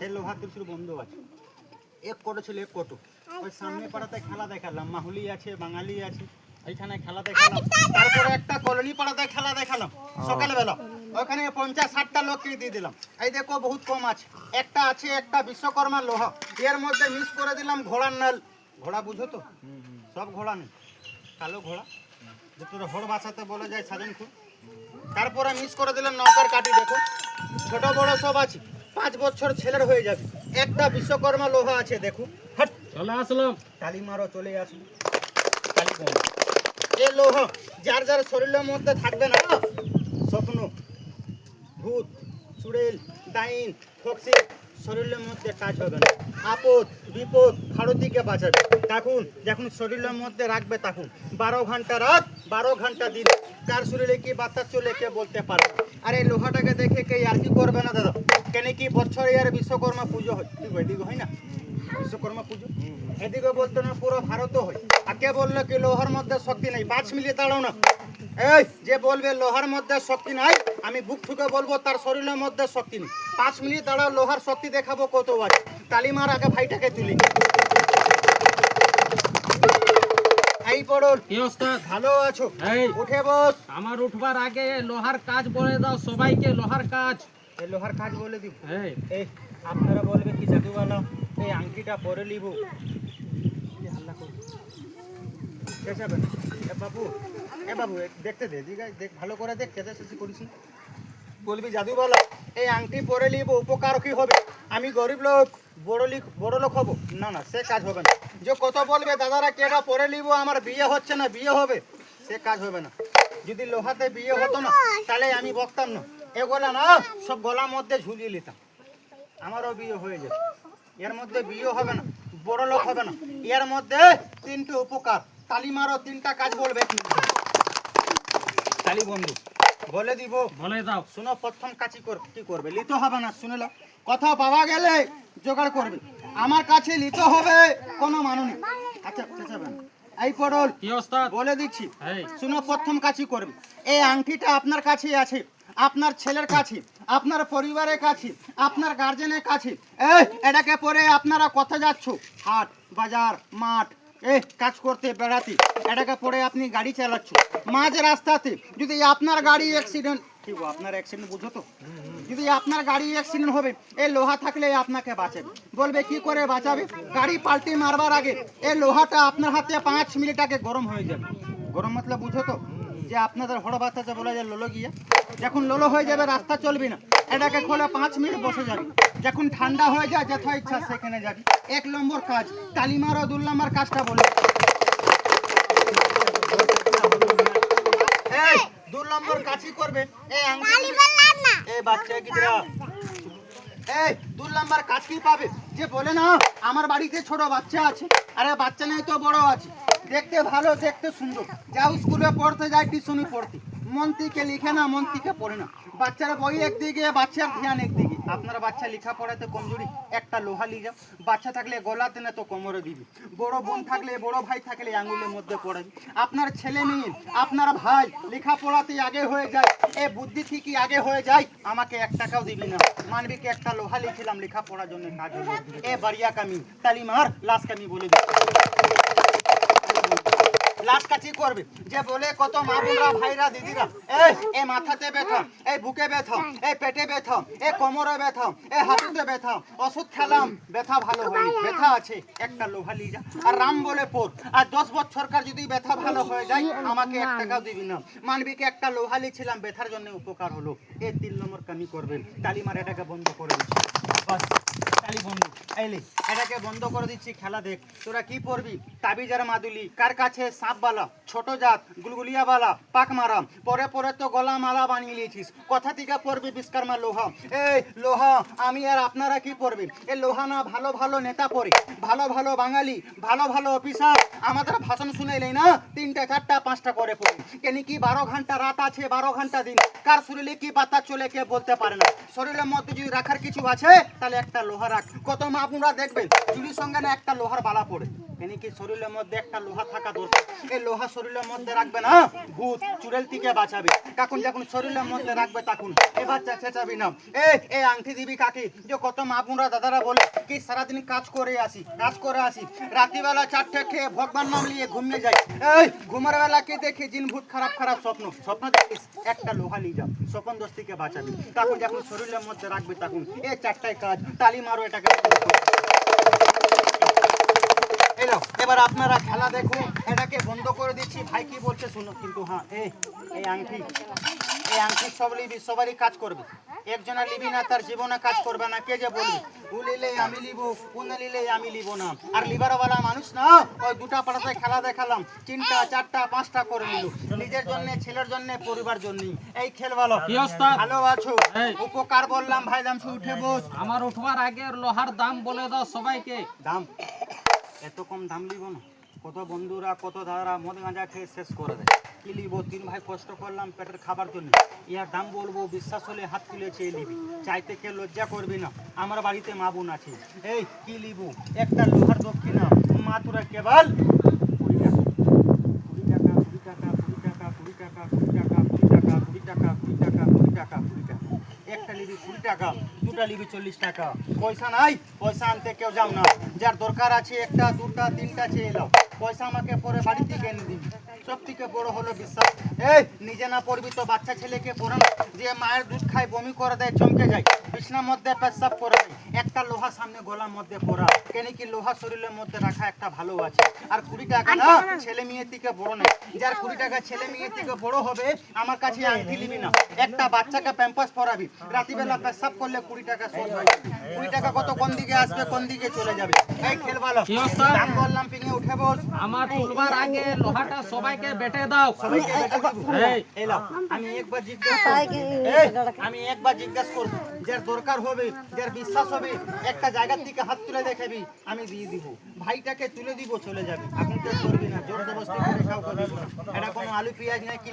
সেই লোহার ত্রিশূল বন্ধ আছে। এক কোটো ছিল, এক কোটো। ওই সামনে পাড়াতে খেলা দেখালাম, মাহুলি আছে, বাঙালি আছে, এইখানে খেলা দেখালাম। তারপরে একটা কলোনি পাড়াতে খেলা দেখালাম সকালবেলা, ওখানে 50-60টা লোককে দিয়ে দিলাম। এই দেখো বহুত কম আছে, একটা আছে একটা বিশ্বকর্মা লোহা, এর মধ্যে মিক্স করে দিলাম ঘোড়ার নাল। ঘোড়া বুঝো তো? সব ঘোড়া নেই, কালো ঘোড়া, যেটা হড় বাসাতে বলে যায় সাজনখুর। তারপরে মিক্স করে দিলাম নৌকার কাঠি। দেখো ছোট বড় সব আছে, 5 বছর ছেলের হয়ে যাবে। একটা বিশ্বকর্মা লোহা আছে, দেখো হট চলে আসলাম। তালি মারো, চলে আসবে তালি বন্ধ। এই লোহা যার যার শরীরের মধ্যে থাকবে না, স্বপ্ন, ভূত, চুড়েল, ডাইন, ফক্সি, শরীরের মধ্যে কাজ হবে না। আপদ বিপদ ভারতীকে বাঁচাবে। তখন যখন শরীরের মধ্যে রাখবে, তখন 12 ঘন্টা রাত 12 ঘন্টা দিন, কার শরীরে কি বার্তা চলে কে বলতে পারবে। আর এই লোহাটাকে দেখে কে আর কি করবে না দাদা, কেন কি বছরে আর বিশ্বকর্মা পুজো হয়, ঠিক এদিকে হয় না বিশ্বকর্মা পুজো, এদিকে বলতো না পুরো ভারত হয়। আর কে বললো কি লোহার মধ্যে শক্তি নেই, 5 মিনিট দাঁড়াও না। এই যে বলবে লোহার মধ্যে শক্তি নাই, আমি বুক ঠুকে বলবো তার শরীরের মধ্যে শক্তি নেই। 5 মিনিট দাঁড়াও, লোহার শক্তি দেখাবো কত আছে। তালিমার আগে ভাইটাকে তুলি। এই পড়ুন, কি ওস্তাদ? ভালো আছো? এই উঠে বস। আমার উঠবার আগে লোহার কাজ বলে দাও সবাইকে, লোহার কাজ। এই লোহার কাজ বলে দিব। এই এই আপনারা বলবে কি জাদুওয়ালা এই আংটিটা পরে নিব, হাল্লা করবে চেঁচাবে না। এ বাবু দেখতে দে, দেখ ভালো করে দেখ, চেঁচাচেঁচি করিস না। বলবি জাদুওয়ালা এই আংটি পরে নিব, উপকার কি হবে, আমি গরিব লোক বড় লোক হবো না, না সে কাজ হবে না। যে কত বলবে দাদারা কেটা পরে নিব, আমার বিয়ে হচ্ছে না, বিয়ে হবে, সে কাজ হবে না। যদি লোহাতে বিয়ে হতো না তাহলে আমি বকতাম না, এগুলা না সব গলার মধ্যে ঝুলিয়ে নিতাম, আমারও বিয়ে হয়ে যেত। এর মধ্যে বিয়ে হবে না, বড় লোক হবে না, এর মধ্যে 3টে উপকার। তালি মারো, 3টা কাজ বলবে। তালি বন্ধু বলে দিব, বলে দাও। শুনো, প্রথম কাজ কি করবে, লিতে হবে না, শুনে নাও। কথা পাওয়া গেলে জোগাড় করবে, আমার কাছে লিতে হবে কোনো মানুষ নেই। আচ্ছা চেঁচাবে না। এই পড়ল কি ওস্তাদ? বলে দিচ্ছি, এই শুনো, প্রথম কাজই করবে। এই আংটিটা আপনার কাছেই আছে, আপনার ছেলের কাছে, আপনার পরিবারের কাছে, আপনার গার্জেনের কাছে। এই এটাকে পরে আপনারা কোথায় যাচ্ছ, হাট বাজার মাঠ কাজ করতে বেড়াতে, এটাকে পরে আপনি গাড়ি চালাচ্ছ, মাঝ রাস্তাতে যদি আপনার গাড়ি অ্যাক্সিডেন্ট, ঠিক আপনার অ্যাক্সিডেন্ট বুঝো তো, যদি আপনার গাড়ি অ্যাক্সিডেন্ট হবে, এই লোহা থাকলে আপনাকে বাঁচাবে। বলবে কি করে বাঁচাবে, গাড়ি পাল্টি মারবার আগে এই লোহাটা আপনার হাতে 5 মিনিট আগে গরম হয়ে যাবে। গরম মতলব বুঝো তো, যে আপনাদের হড় বাচ্চাতে বলা যায় লোলো গিয়া, যখন লোলো হয়ে যাবে রাস্তা চলবে না, এটাকে খোলে 5 মিনিট বসে যাবে। যখন ঠান্ডা হয়ে যায় যথা ইচ্ছা সেখানে যাবি। 1 নম্বর কাজ। তালি মারো, 2 নম্বর কাজটা বলে। এই 2 নম্বর কাজই করবে, এই এই বাচ্চা গিদরা, এই 2 নম্বর কাজ কি পাবে, যে বলে না আমার বাড়িতে ছোট বাচ্চা আছে, আরে বাচ্চা নেই তো বড় আছে, দেখতে ভালো দেখতে সুন্দর, যাও স্কুলে পড়তে যায় টিউশনি পড়তে, মন থেকে লিখে না, মন থেকে পড়ে না, বাচ্চার বই একদিকে, বাচ্চার ধ্যান একদিকে। আপনার বাচ্চা লেখা পড়াতে কমজোরি, একটা লোহা নিয়ে যাও, বাচ্চা থাকলে গলাতে না তো কোমরে দিবি, বড় বোন থাকলে, বড় ভাই থাকলে আঙুলের মধ্যে পড়াবি। আপনার ছেলে মেয়ে, আপনার ভাই লেখা পড়াতে আগে হয়ে যায়, এ বুদ্ধি থেকে আগে হয়ে যায়, আমাকে 1 টাকাও দিবি না, মানবি কি একটা লোহা লিখিলাম লেখা পড়ার জন্য, কাজ হলো। এ বাড়িয়া কামি, তালি মার, লাশ কামি বলে দিই। লাশ কাচি করবে, যে বলে কত মা বোনরা, ভাইরা, দিদিরা, এই মাথাতে ব্যথা, এই বুকে ব্যথা, এই পেটে ব্যথা, এই কোমরে ব্যথা, এই হাঁটুতে ব্যথা, ওষুধ খেলাম ব্যথা ভালো হয়নি, ব্যথা আছে, একটা লোহা নিয়ে যা, আর রাম বলে পড়, আর 10 বছরকার যদি ব্যথা ভালো হয়ে যায়, আমাকে 1 টাকাও দিবি না, মানবি কি একটা লোহা লিছিলাম ব্যথার জন্য উপকার হলো। এই 3 নম্বর কামি করবেন। তালি মার, এটাকে বন্ধ করে দিচ্ছি, বাস তালি বন্ধ। এইলে এটাকে বন্ধ করে দিচ্ছি, খেলা দেখ। তোরা কি পড়বি, তাবিজার মাদুলি, কার কাছে সাপবালা, ছোট জাত, গুলগুলিয়াবালা, পাক মারা, পরে পরে তো গলা মালা বানিয়ে নিয়েছিস, কথা থেকে পড়বি বিশ্বকর্মা লোহা। এই লোহা আমি আর আপনারা কি পড়বেন, এই লোহা না ভালো ভালো নেতা পড়ে, ভালো ভালো বাঙালি, ভালো ভালো অফিসার আমাদের ভাষণ শুনেলেই না 3টা 4টা 5টা করে পড়ে, কেন কি 12 ঘন্টা রাত আছে, 12 ঘন্টা দিন, কার শরীরে কি বাতা চলে কে বলতে পারে না। শরীরের মধ্যে যদি রাখার কিছু আছে তাহলে একটা লোহা রাখ। কত মা আপনারা দেখবেন চুরির সঙ্গে না একটা লোহার বালা পড়ে, এনে কি শরীরের মধ্যে একটা লোহা থাকা দরকার। এই লোহা শরীরের মধ্যে রাখবে না, ভূত চুড়েল থেকে বাঁচাবে। কাকুন যখন শরীরের মধ্যে রাখবে তখন এবার চেঁচাবি না। এই আংটি দিবি কাকি, যে কত মা বোনরা দাদারা বলে কি সারাদিন কাজ করে আসি রাত্রিবেলা 4টে খেয়ে ভগবান নাম নিয়ে ঘুমিয়ে যাই। এই ঘুমার বেলা কে দেখে জিন ভূত খারাপ খারাপ স্বপ্ন দেখিস, একটা লোহা নিয়ে যাও, স্বপন দোষ থেকে বাঁচাবি। তখন যখন শরীরের মধ্যে রাখবে তখন এই 4টাই কাজ, তালি মারো এটাকে। এবার আপনারা খেলা দেখুন, এটাকে বন্ধ করে দিচ্ছি। ভাই কি বলছে শুনো কিন্তু। হ্যাঁ এই আংটি সব লিবি, সবারই কাজ করবে। একজনের লিবি না তার জীবনে কাজ করবে না। কে যে বলবি ও লিলে আমি লিব, ও না লিলে আমি লিব না। আর লিবারওয়ালা মানুষ না, ওই দুটা পাড়াতে খেলা দেখালাম, 3টা 4টা 5টা করে নিল, নিজের জন্য, ছেলের জন্য, পরিবার জন্য। এই খেল ভালো, ভালো আছো? উপকার বললাম ভাই, দাম উঠে বস। আমার উঠবার আগে লোহার দাম বলে দাও সবাইকে। দাম এত কম দাম লিব না। কত বন্ধুরা কত দাদারা মদ গাঁজা খেয়ে শেষ করে দেয়। কি লিব? 3 ভাই কষ্ট করলাম পেটের খাবার জন্য, ইয়ার দাম বলবো, বিশ্বাস হলে হাত তুলে চেয়ে নিবি। চাইতে কে লজ্জা করবি না, আমার বাড়িতে মা বোন আছে। এই কি লিব? একটা লোহার দক্ষিণা মাত্র কেবল 20 টাকা। 20 টাকা 20 টাকা 20 টাকা 20 টাকা 20 টাকা 20 টাকা 20 টাকা 20 টাকা 20 টাকা 20 টাকা। একটা লিবি 20 টাকা, দুটা লিবি 40 টাকা। পয়সা নাই, পয়সা আনতে কেউ যাও না। যার দরকার আছে 1টা 2টা 3টা চেয়ে নাও, পয়সা আমাকে পরে বাড়ি থেকে এনে দিবি। সব থেকে বড় হলো বিশ্বাস। এই নিজে না পড়বি তো বাচ্চা ছেলেকে পড়ানো, যে মায়ের দুধ খায় বমি করে দেয়, চমকে যায়, বিছনার মধ্যে পেশাব করে দেয়। একটা লোহা সামনে গলার মধ্যে পড়া, কেন কি লোহা শরীরের মধ্যে রাখা একটা ভালো আছে। আর 20 টাকা না ছেলে মেয়ের থেকে বড় নেই। যার 20 টাকা ছেলে মেয়ের থেকে বড় হবে, আমার কাছে আংটি নিবি না। একটা বাচ্চাকে প্যাম্পাস পরাবি, রাত্রিবেলা পেশাব করলে 20 টাকা শোধ হয়ে যাবে। 20 টাকা কত কোন দিকে আসবে, কোন দিকে চলে যাবে। এই খেল ভালো, দাম বললাম, পিঙে উঠে বস। আমার তুলবার আগে লোহাটা সবাইকে বেটে দাও। সবাইকে বেটে দিব। এই লাও, আমি একবার জিজ্ঞেস করব, যার দরকার হবে, যার বিশ্বাস হবে, একটা জায়গার থেকে হাত তুলে দেখাবি, আমি দিয়ে দিব। ভাইটাকে তুলে দিব, চলে যাবে। এখন কেউ করবি না, জোর জবরদস্তি করে কাউকে দিব না। এটা কোনো আলু পেঁয়াজ নেই কি